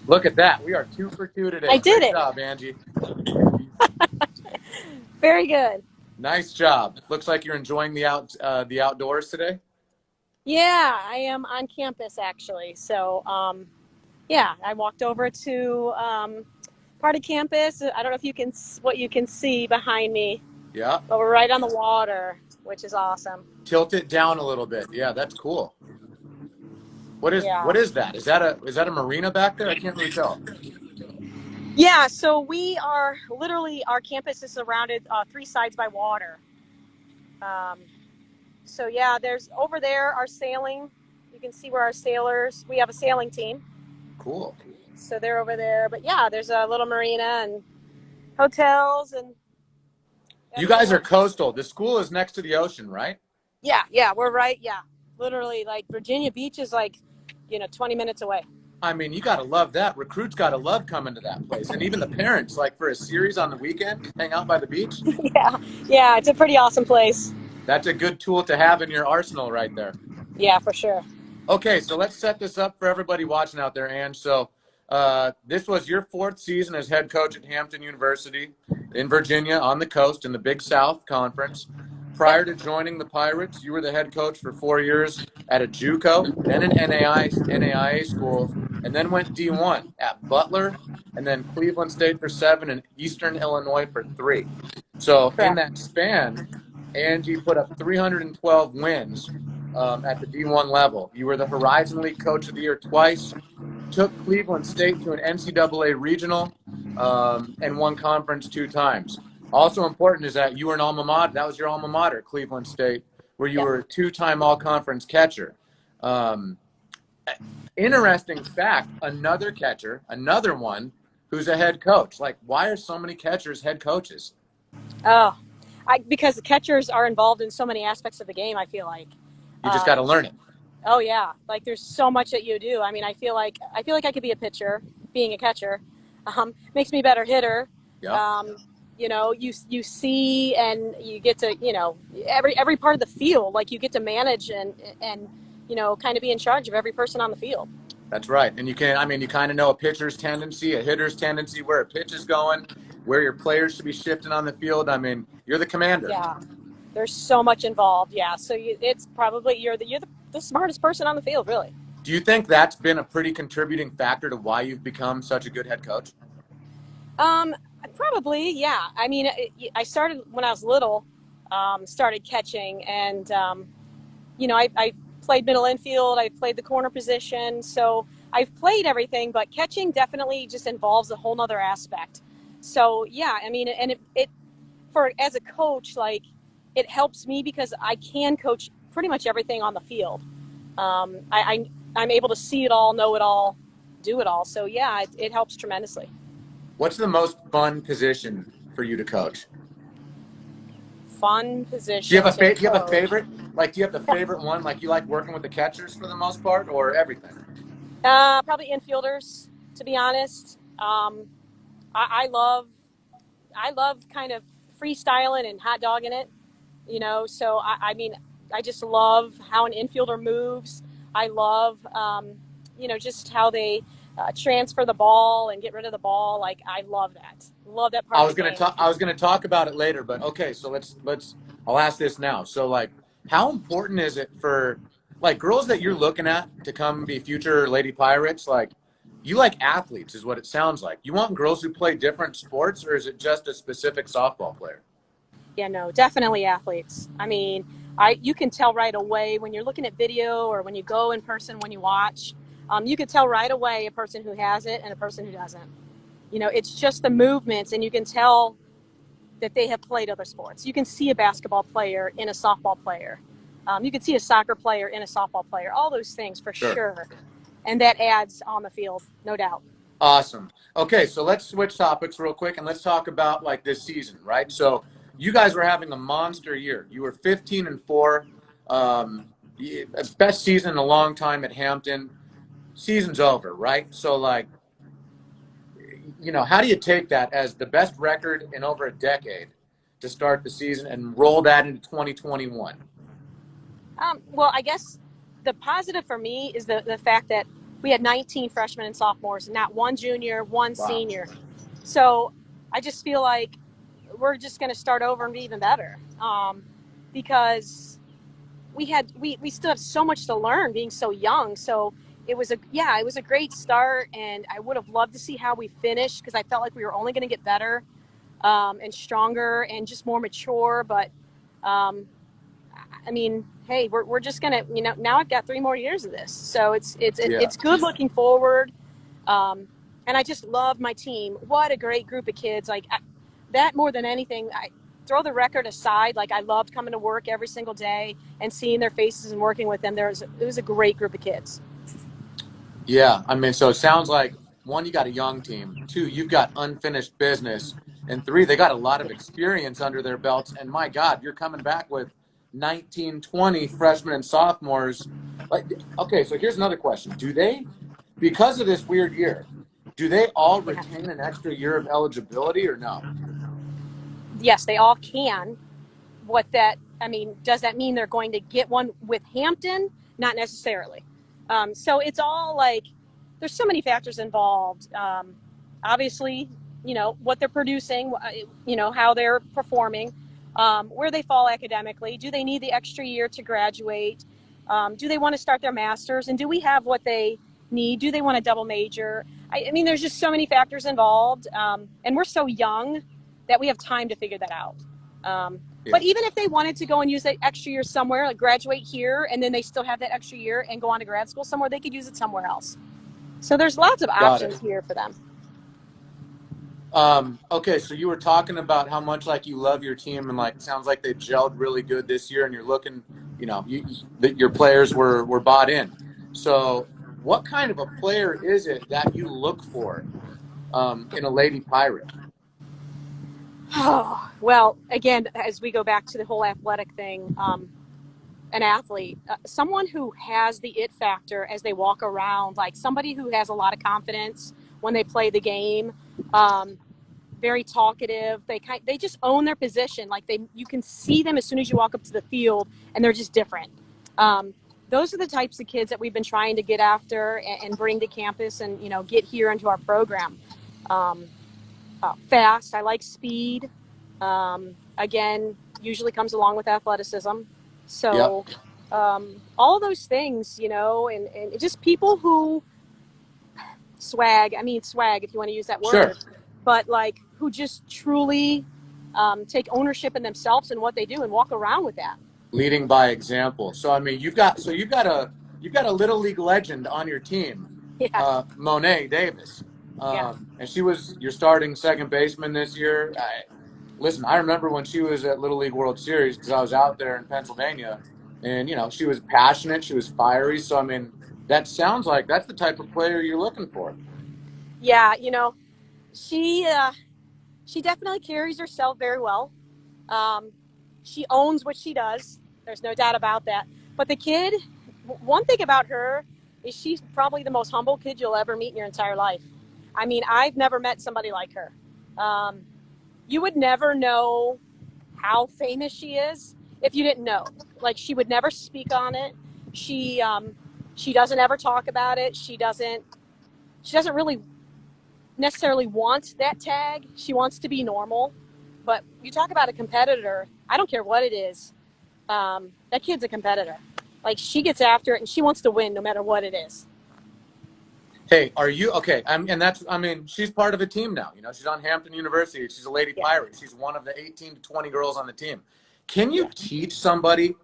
Look at that. We are 2 for 2 I today. did Great it. job, Angie. Very good. Nice job. Looks like you're enjoying the outdoors today. Yeah, I am on campus actually. So, yeah, I walked over to part of campus. I don't know if you can what you can see behind me, Yeah. but we're right on the water, which is awesome. Tilt it down a little bit. Yeah, that's cool. What Yeah. is that? Is that a marina back there? I can't really tell. Yeah, so we are literally, our campus is surrounded three sides by water. Um, so yeah, there's over there our sailing. You can see where our sailors. We have a sailing team, Cool. so they're over there. But yeah, there's a little marina and hotels and You everything guys are like. coastal. The school is next to the ocean, right? Yeah, yeah, we're right. Yeah, literally, like Virginia Beach is like, 20 minutes away. I mean, you got to love that. Recruits got to love coming to that place. And even the parents, like for a series on the weekend, hang out by the beach. Yeah, yeah, it's a pretty awesome place. That's a good tool to have in your arsenal right there. Yeah, for sure. Okay, so let's set this up for everybody watching out there, Ange. So, this was your fourth season as head coach at Hampton University in Virginia on the coast in the Big South Conference. Yep. Prior to joining the Pirates, you were the head coach for 4 years at a JUCO, then an NAIA school, and then went D1 at Butler, and then Cleveland State for 7 and Eastern Illinois for 3. So, in Correct. that span, Angie put up 312 wins at the D1 level. You were the Horizon League Coach of the Year twice, took Cleveland State to an NCAA regional, and won conference 2 times. Also important is that you were an alma mater. That was your alma mater, Cleveland State, where you Yep. were a 2-time all-conference catcher. Um, Interesting fact, another catcher, another one who's a head coach. Like, why are so many catchers head coaches? Oh, because the catchers are involved in so many aspects of the game. I feel like. You just got Um, to learn it. oh yeah, like there's so much that you do. I mean, I feel like I could be a pitcher. Being a catcher, makes me a better hitter. Yep. Um, you see and you get to every part of the field. Like you get to manage and kind of be in charge of every person on the field. That's right. And you kind of know a pitcher's tendency, a hitter's tendency, where a pitch is going, where your players should be shifting on the field. I mean, you're the commander. Yeah, there's so much involved. Yeah, so it's probably you're the smartest person on the field, really. Do you think that's been a pretty contributing factor to why you've become such a good head coach? Um, Probably, yeah. I mean, I started when I was little, started catching, and I played middle infield. I played the corner position, so I've played everything. But catching definitely just involves a whole nother aspect. So yeah, I mean, and it for as a coach, like it helps me because I can coach pretty much everything on the field. I'm able to see it all, know it all, do it all. So yeah, it helps tremendously. What's the most fun position for you to coach? Fun Do you position have a to fa- do you have a coach. favorite? Like, do you have the favorite one? Like, you like working with the catchers for the most part, or everything? Probably infielders, to be honest. I love kind of freestyling and hot dogging it, So I mean, I just love how an infielder moves. I love, just how they transfer the ball and get rid of the ball. Like I love that. Love that part I of the was gonna game. talk. I was gonna talk about it later, but okay. So let's. I'll ask this now. So, like, how important is it for like girls that you're looking at to come be future Lady Pirates? Like, you like athletes, is what it sounds like. You want girls who play different sports, or is it just a specific softball player? Yeah, no, definitely athletes. I mean, you can tell right away when you're looking at video or when you go in person when you watch. You can tell right away a person who has it and a person who doesn't. It's just the movements, and you can tell that they have played other sports. You can see a basketball player in a softball player. You can see a soccer player in a softball player. All those things for Sure. sure, and that adds on the field, no doubt. Awesome. Okay, so let's switch topics real quick and let's talk about like this season, right? So you guys were having a monster year. You were 15-4, best season in a long time at Hampton. Season's over, right? So like, how do you take that as the best record in over a decade to start the season and roll that into 2021? Well, I guess the positive for me is the fact that we had 19 freshmen and sophomores, and not one junior, one Wow. senior. So I just feel like we're just going to start over and be even better, because we still have so much to learn being so young. So it was a great start, and I would have loved to see how we finished, because I felt like we were only going to get better, and stronger and just more mature. But um, I mean, hey, we're just gonna, now I've got 3 more years of this, so Yeah. it's good looking forward. And I just love my team. What a great group of kids! That more than anything, I throw the record aside. Like, I loved coming to work every single day and seeing their faces and working with them. It was a great group of kids. Yeah, I mean, so it sounds like one, you got a young team. Two, you've got unfinished business. And three, they got a lot of experience under their belts. And my God, you're coming back with 19, 20 freshmen and sophomores. Like, okay, so here's another question. Do they, because of this weird year, do they all Yeah. retain an extra year of eligibility or no? Yes, they all can. Does that mean they're going to get one with Hampton? Not necessarily. So it's all like, there's so many factors involved. Obviously, what they're producing, how they're performing, where they fall academically. Do they need the extra year to graduate? Do they want to start their master's? And do we have what they need? Do they want a double major? I mean, there's just so many factors involved. And we're so young that we have time to figure that out. Yeah, But even if they wanted to go and use that extra year somewhere, like graduate here, and then they still have that extra year and go on to grad school somewhere, they could use it somewhere else. So there's lots of got it. options here for them. Okay, so you were talking about how much like you love your team and like sounds like they gelled really good this year, and you're looking, that your players were bought in. So, what kind of a player is it that you look for in a Lady Pirate? Oh, well, again, as we go back to the whole athletic thing, an athlete, someone who has the it factor as they walk around, like somebody who has a lot of confidence when they play the game. Um, Very talkative. They just own their position. Like, you can see them as soon as you walk up to the field, and they're just different. Um, those are the types of kids that we've been trying to get after and bring to campus, and get here into our program. Um, Fast. I like speed. Again, usually comes along with athleticism. Yep, So all those things, and just people who swag. I mean, swag, if you want to use that sure. word, but like, who just truly take ownership in themselves and what they do and walk around with that. Leading by example. So I mean, you've got a little league legend on your team, Yeah, Monet Davis, yeah, and she was your starting second baseman this year. Listen, I remember when she was at Little League World Series because I was out there in Pennsylvania, and she was passionate, she was fiery. So I mean, that sounds like that's the type of player you're looking for. yeah. She she definitely carries herself very well. Um, she owns what she does. There's no doubt about that. But the kid, one thing about her is she's probably the most humble kid you'll ever meet in your entire life. I mean, I've never met somebody like her. Um, you would never know how famous she is if you didn't know. Like, she would never speak on it. She doesn't ever talk about it. She doesn't really necessarily want that tag. She wants to be normal. But you talk about a competitor, I don't care what it is. That kid's a competitor. Like, she gets after it and she wants to win no matter what it is. Hey, are you okay? And that's, I mean, she's part of a team now. She's on Hampton University. She's a Lady Yeah, Pirate. She's one of the 18 to 20 girls on the team. Can you yeah. teach somebody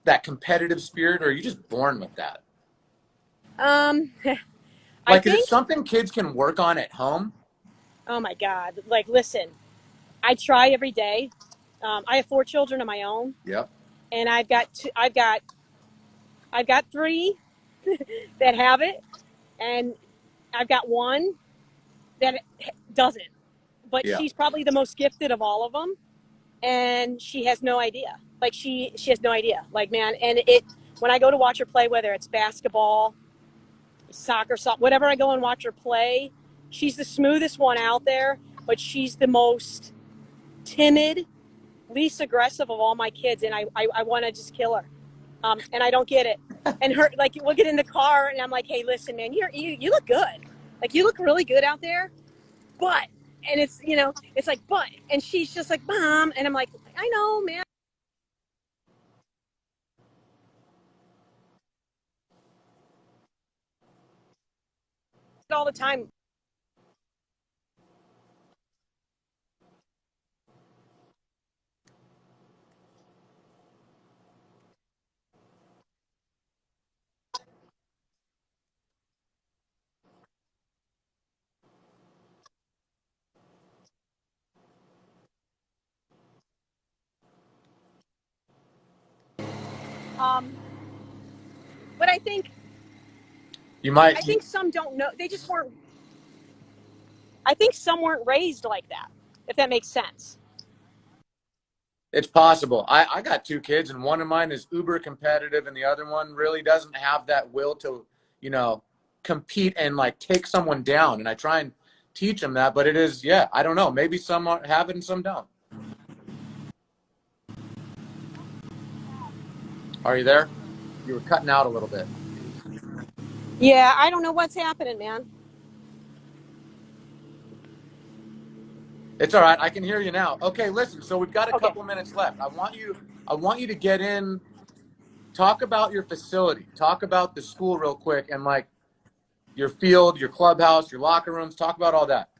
that competitive spirit, or are you just born with that? Um, I Like, is it think, something kids can work on at home? oh my God, like, listen, I try every day. I have 4 children of my own, Yep. and I've got three that have it, and I've got one that doesn't. But Yeah. she's probably the most gifted of all of them, and she has no idea. Like, she has no idea. Like, man, and when I go to watch her play, whether it's basketball, soccer, whatever, I go and watch her play, she's the smoothest one out there, but she's the most timid, least aggressive of all my kids, and I want to just kill her. and I don't get it. And her, like, we'll get in the car, and I'm like, hey, listen, man, you look good. Like, you look really good out there, but, and it's, it's like, but, and she's just like, Mom, and I'm like, I know, man. All the time. Um, but You might. I think some don't know. They just weren't. I think some weren't raised like that. If that makes sense. It's possible. I got two kids, and one of mine is uber competitive, and the other one really doesn't have that will to, you know, compete and like take someone down. And I try and teach them that, but it is, yeah, I don't know. Maybe some have it and some don't. Are you there? You were cutting out a little bit. Yeah, I don't know what's happening, man. It's all right. I can hear you now. Okay, listen. So we've got a Okay. couple minutes left. I want you to get in. Talk about your facility. Talk about the school real quick, and like your field, your clubhouse, your locker rooms. Talk about all that.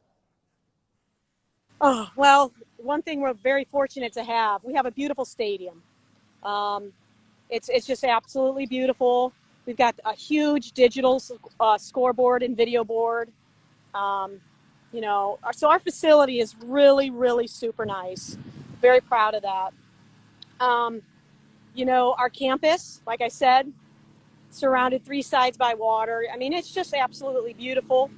Oh, well, one thing we're very fortunate to have, we have a beautiful stadium. Um, it's just absolutely beautiful. We've got a huge digital scoreboard and video board. Um, so our facility is really, really super nice. Very proud of that. Um, our campus, like I said, surrounded three sides by water. I mean, it's just absolutely beautiful.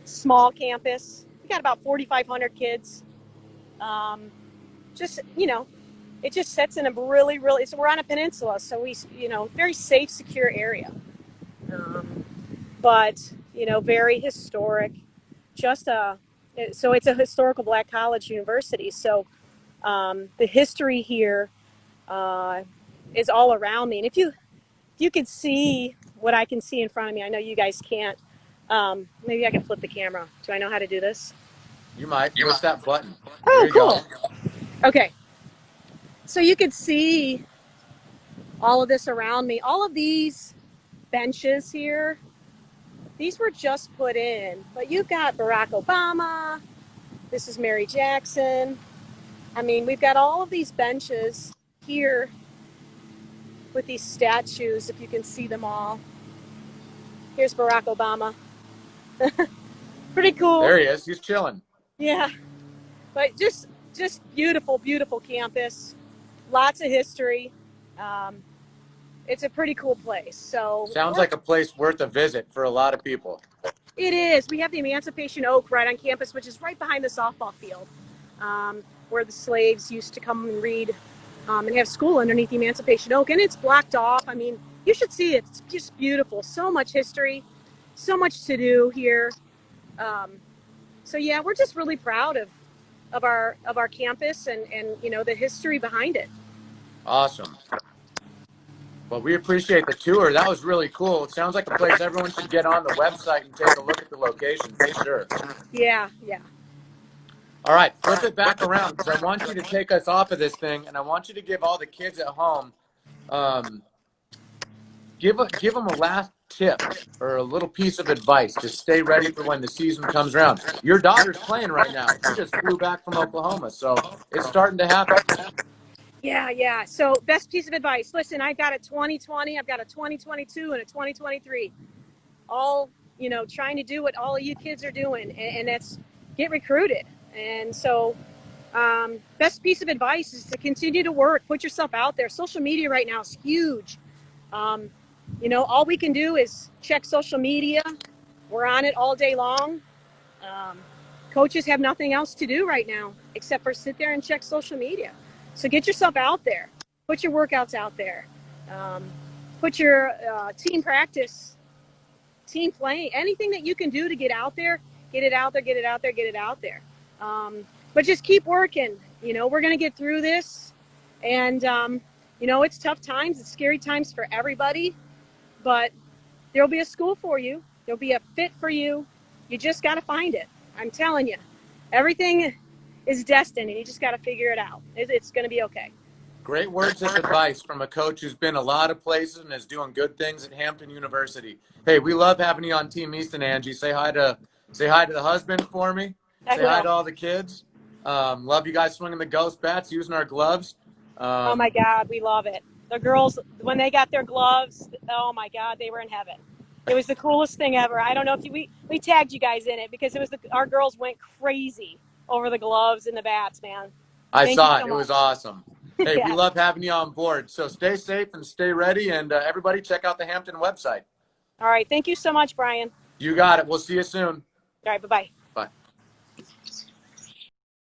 Small campus. We got about 4,500 kids. Um, just, it just sits in a really, really, so we're on a peninsula, so very safe, secure area. Um, but, very historic. So it's a historical Black college university. So the history here uh, is all around me. And if you could see what I can see in front of me, I know you guys can't. Maybe I can flip the camera. Do I know how to do this? You might push that button. There Oh, you go. cool. Okay. So you could see all of this around me. All of these benches here, these were just put in. But you've got Barack Obama. This is Mary Jackson. I mean, we've got all of these benches here with these statues, if you can see them all. Here's Barack Obama. Pretty cool. There he is. He's chilling. Yeah. But just beautiful, beautiful campus. Lots of history. Um, it's a pretty cool place. So Sounds like a place worth a visit for a lot of people. it is. We have the Emancipation Oak right on campus, which is right behind the softball field, where the slaves used to come and read and have school underneath the Emancipation Oak. And it's blocked off. I mean, you should see it. It's just beautiful. So much history, so much to do here. Um, so yeah, we're just really proud of our campus and the history behind it. Awesome. Well, we appreciate the tour. That was really cool. It sounds like a place everyone should get on the website and take a look at the location for sure. Yeah, yeah. All right, flip it back around because I want you to take us off of this thing, and I want you to give all the kids at home, um, give them a last tip or a little piece of advice to stay ready for when the season comes around. Your daughter's playing right now. She just flew back from Oklahoma, so it's starting to happen. Yeah, yeah. So, best piece of advice. Listen, I've got a 2020, I've got a 2022, and a 2023. All, trying to do what all of you kids are doing, and that's get recruited. And so, best piece of advice is to continue to work, put yourself out there. Social media right now is huge. Um, all we can do is check social media. We're on it all day long. Um, Coaches have nothing else to do right now except for sit there and check social media. So get yourself out there. Put your workouts out there. Um, put your team practice, team playing, anything that you can do to get out there, get it out there, get it out there, get it out there. But just keep working. We're going to get through this. And You know, it's tough times. It's scary times for everybody, but there'll be a school for you. There'll be a fit for you. You just got to find it. I'm telling you, everything is destined, and you just got to figure it out. It's going to be okay. Great words of advice from a coach who's been a lot of places and is doing good things at Hampton University. Hey, we love having you on Team Easton, Angie. Say hi to the husband for me. I Say hi will. to all the kids. Love you guys swinging the ghost bats, using our gloves. Oh my God, we love it. The girls, when they got their gloves, oh my God, they were in heaven. It was the coolest thing ever. I don't know if we tagged you guys in it because it was our girls went crazy over the gloves and the bats, man. I Thank you saw it. so It was much. awesome. Hey, we Yes. love having you on board. So stay safe and stay ready. And everybody check out the Hampton website. All right. Thank you so much, Brian. You got it. We'll see you soon. All right. Bye bye.